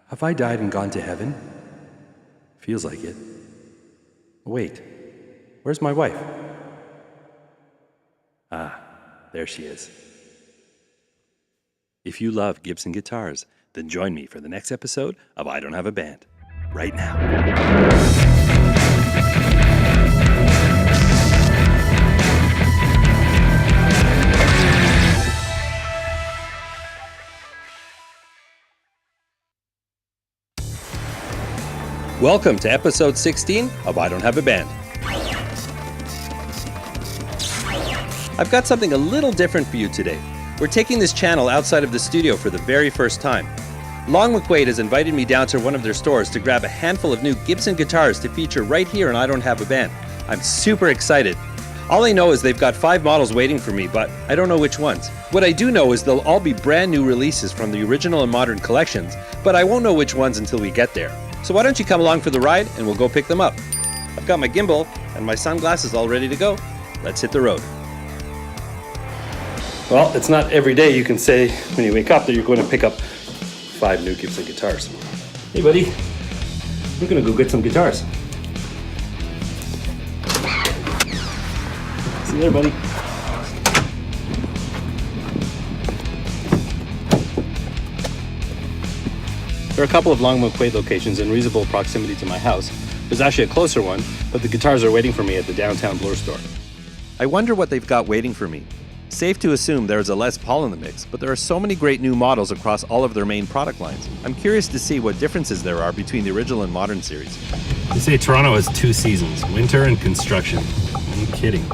Have I died and gone to heaven? Feels like it. Wait, where's my wife? Ah, there she is. If you love Gibson guitars, then join me for the next episode of I Don't Have a Band, right now. Welcome to episode 16 of I Don't Have a Band. I've got something a little different for you today. We're taking this channel outside of the studio for the very first time. Long McQuade has invited me down to one of their stores to grab a handful of new Gibson guitars to feature right here on I Don't Have a Band. I'm super excited. All I know is they've got 5 models waiting for me, but I don't know which ones. What I do know is they'll all be brand new releases from the Original and Modern Collections, but I won't know which ones until we get there. So why don't you come along for the ride and we'll go pick them up. I've got my gimbal and my sunglasses all ready to go. Let's hit the road. Well, it's not every day you can say when you wake up that you're going to pick up 5 new Gibson guitars. Hey buddy, we're going to go get some guitars. See you there, buddy. There are a couple of Long McQuade locations in reasonable proximity to my house. There's actually a closer one, but the guitars are waiting for me at the downtown Bloor store. I wonder what they've got waiting for me. Safe to assume there's a Les Paul in the mix, but there are so many great new models across all of their main product lines. I'm curious to see what differences there are between the original and modern series. They say Toronto has 2 seasons, winter and construction. Are you kidding?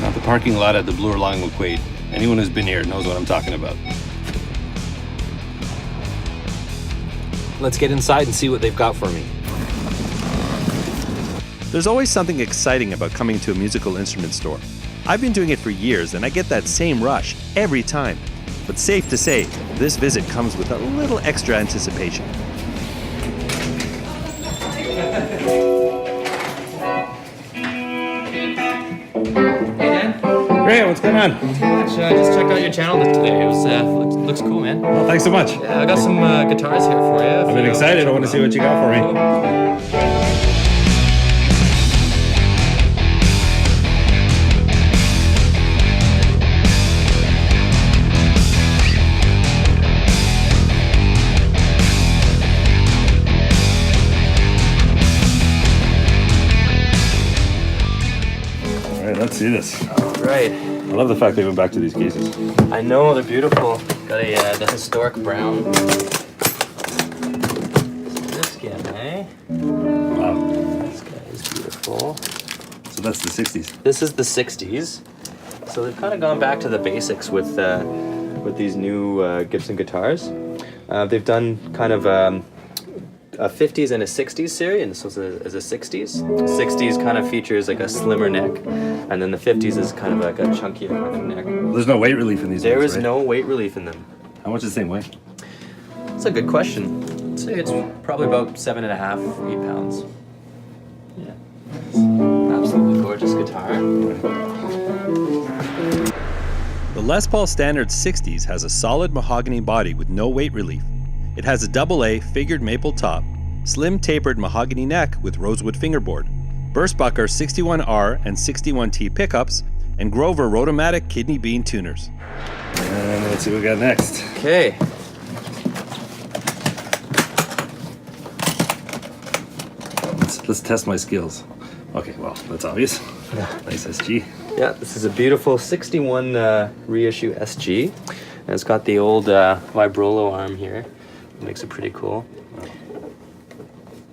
Not the parking lot at the Bloor Long McQuade. Anyone who's been here knows what I'm talking about. Let's get inside and see what they've got for me. There's always something exciting about coming to a musical instrument store. I've been doing it for years and I get that same rush every time. But safe to say, this visit comes with a little extra anticipation. Great, what's going on? I just checked out your channel today. It was looks cool, man. Well, thanks so much. Yeah, I got some guitars here for you. I've been excited. I want to see what you got for me. All right, let's see this. Right. I love the fact they went back to these cases. I know, they're beautiful. Got the historic brown. This guy, eh? Wow. This guy is beautiful. So that's the 60s. This is the 60s. So they've kind of gone back to the basics with these new Gibson guitars. They've done kind of a 50s and a 60s series, and this was a 60s. 60s kind of features like a slimmer neck, and then the 50s is kind of like a chunkier kind of neck. There's no weight relief in these There ones, is right? no weight relief in them. How much is the same weight? That's a good question. I'd say it's probably about 7.5, 8 pounds. Yeah. Absolutely gorgeous guitar. The Les Paul Standard 60s has a solid mahogany body with no weight relief. It has a AA figured maple top, slim tapered mahogany neck with rosewood fingerboard, Burstbucker 61R and 61T pickups, and Grover Rotomatic kidney bean tuners. And let's see what we got next. Okay. Let's test my skills. Okay, well, that's obvious. Yeah. Nice SG. Yeah, this is a beautiful 61 reissue SG. And it's got the old Vibrolo arm here. Makes it pretty cool.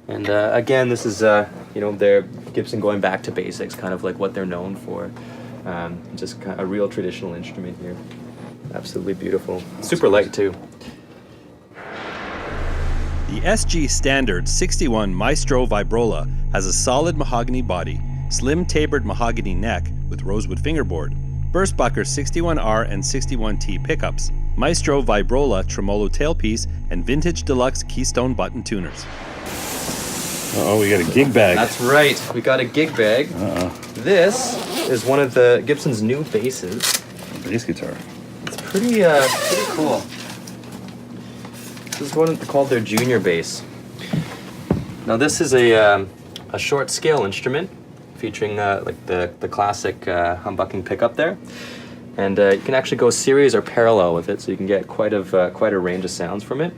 And again, this is, they're Gibson going back to basics, kind of like what they're known for. Just kind of a real traditional instrument here. Absolutely beautiful. Super light too. The SG Standard 61 Maestro Vibrola has a solid mahogany body, slim tapered mahogany neck with rosewood fingerboard, Burstbucker 61R and 61T pickups, Maestro Vibrola tremolo tailpiece, and vintage deluxe Keystone button tuners. Oh, we got a gig bag. That's right, we got a gig bag. This is one of the Gibson's new basses. Bass guitar. It's pretty cool. This is one called their junior bass. Now this is a short scale instrument featuring like the classic humbucking pickup there, and you can actually go series or parallel with it, so you can get quite a range of sounds from it.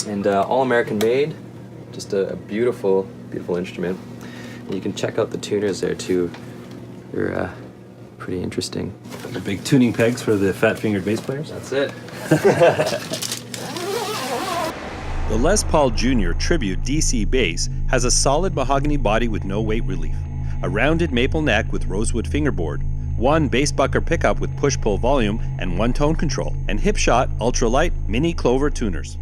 And all American made, just a beautiful instrument. And you can check out the tuners there too. They're pretty interesting. The big tuning pegs for the fat-fingered bass players. That's it. The Les Paul Jr. Tribute DC bass has a solid mahogany body with no weight relief, a rounded maple neck with rosewood fingerboard, one bass bucker pickup with push-pull volume and one tone control, and hip-shot, ultralight, mini clover tuners.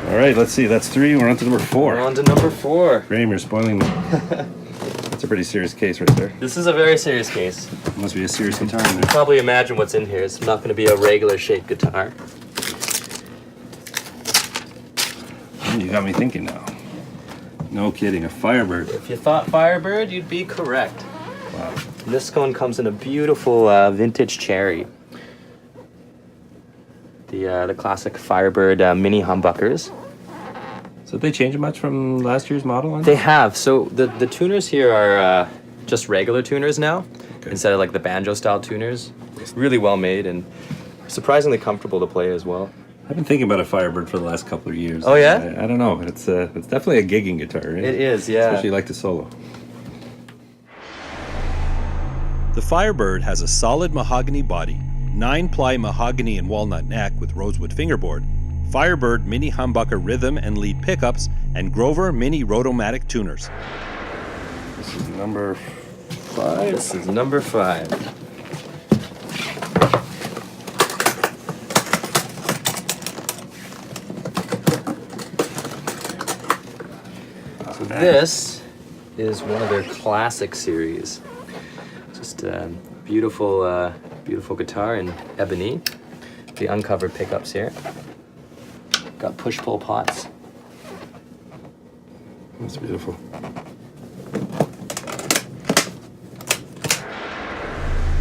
All right, let's see. That's 3. We're on to number 4. We're on to number 4. Graham, you're spoiling me. That's a pretty serious case right there. This is a very serious case. Must be a serious guitar in there. Probably imagine what's in here. It's not going to be a regular shaped guitar. You got me thinking now. No kidding, a Firebird. If you thought Firebird, you'd be correct. Wow. And this one comes in a beautiful vintage cherry. The classic Firebird mini humbuckers. So did they change much from last year's model on? They have. So the tuners here are just regular tuners now, instead of like the banjo style tuners. It's really well made and surprisingly comfortable to play as well. I've been thinking about a Firebird for the last couple of years. Oh yeah? I don't know. It's definitely a gigging guitar, right? It is, yeah. Especially like the solo. The Firebird has a solid mahogany body, 9-ply mahogany and walnut neck with rosewood fingerboard, Firebird mini humbucker rhythm and lead pickups, and Grover mini rotomatic tuners. This is number 5. This is number 5. So this is one of their classic series. Just a beautiful, beautiful guitar in ebony. The uncovered pickups here. Got push-pull pots. That's beautiful.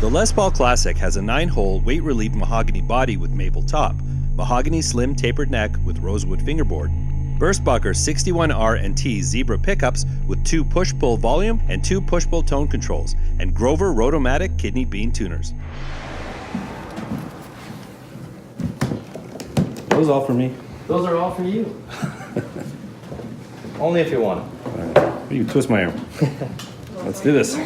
The Les Paul Classic has a 9-hole weight-relief mahogany body with maple top, mahogany slim tapered neck with rosewood fingerboard, Burstbucker 61R and T zebra pickups with 2 push-pull volume and 2 push-pull tone controls, and Grover Rotomatic kidney bean tuners. Those all for me. Those are all for you. Only if you want them. Right. You twist my arm. Let's do this.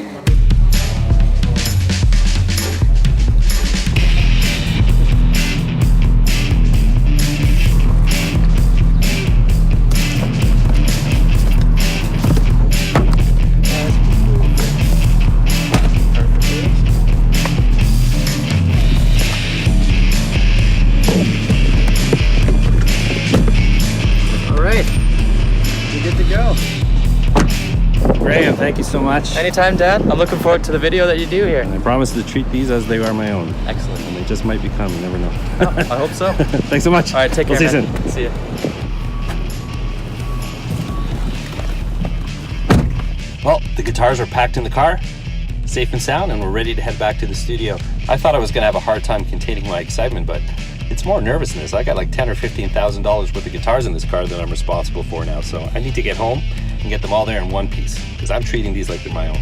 Graham, thank you so much. Anytime, Dad. I'm looking forward to the video that you do here. And I promise to treat these as they are my own. Excellent. And they just might become, you never know. Oh, I hope so. Thanks so much. All right, take care, We'll see you man. soon. See ya. Well, the guitars are packed in the car, safe and sound, and we're ready to head back to the studio. I thought I was going to have a hard time containing my excitement, but it's more nervousness. I got like $10,000 or $15,000 worth of guitars in this car that I'm responsible for now, so I need to get home and get them all there in one piece, because I'm treating these like they're my own.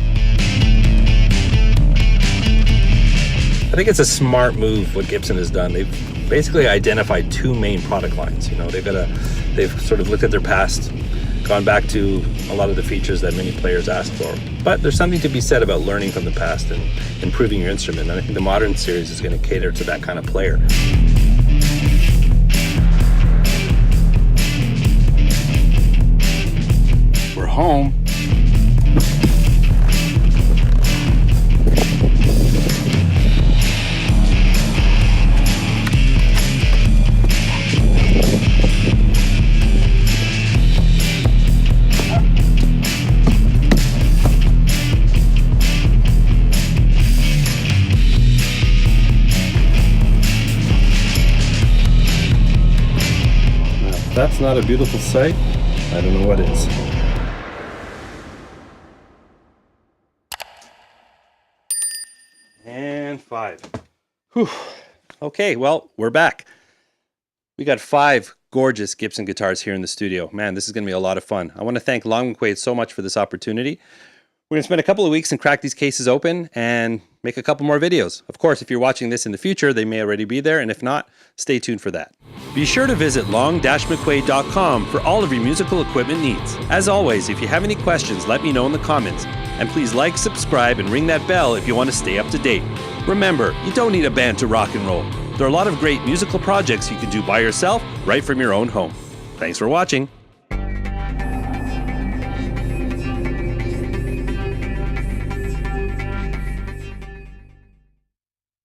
I think it's a smart move what Gibson has done. They've basically identified 2 main product lines. You know, they've sort of looked at their past, gone back to a lot of the features that many players ask for. But there's something to be said about learning from the past and improving your instrument. And I think the Modern series is going to cater to that kind of player. We're home. If that's not a beautiful sight, I don't know what is. And 5. Whew. Okay, well, we're back. We got 5 gorgeous Gibson guitars here in the studio. Man, this is going to be a lot of fun. I want to thank Long McQuade so much for this opportunity. We're going to spend a couple of weeks and crack these cases open and make a couple more videos. Of course, if you're watching this in the future, they may already be there, and if not, stay tuned for that. Be sure to visit long-mcquade.com for all of your musical equipment needs. As always, if you have any questions, let me know in the comments. And please like, subscribe, and ring that bell if you want to stay up to date. Remember, you don't need a band to rock and roll. There are a lot of great musical projects you can do by yourself right from your own home. Thanks for watching.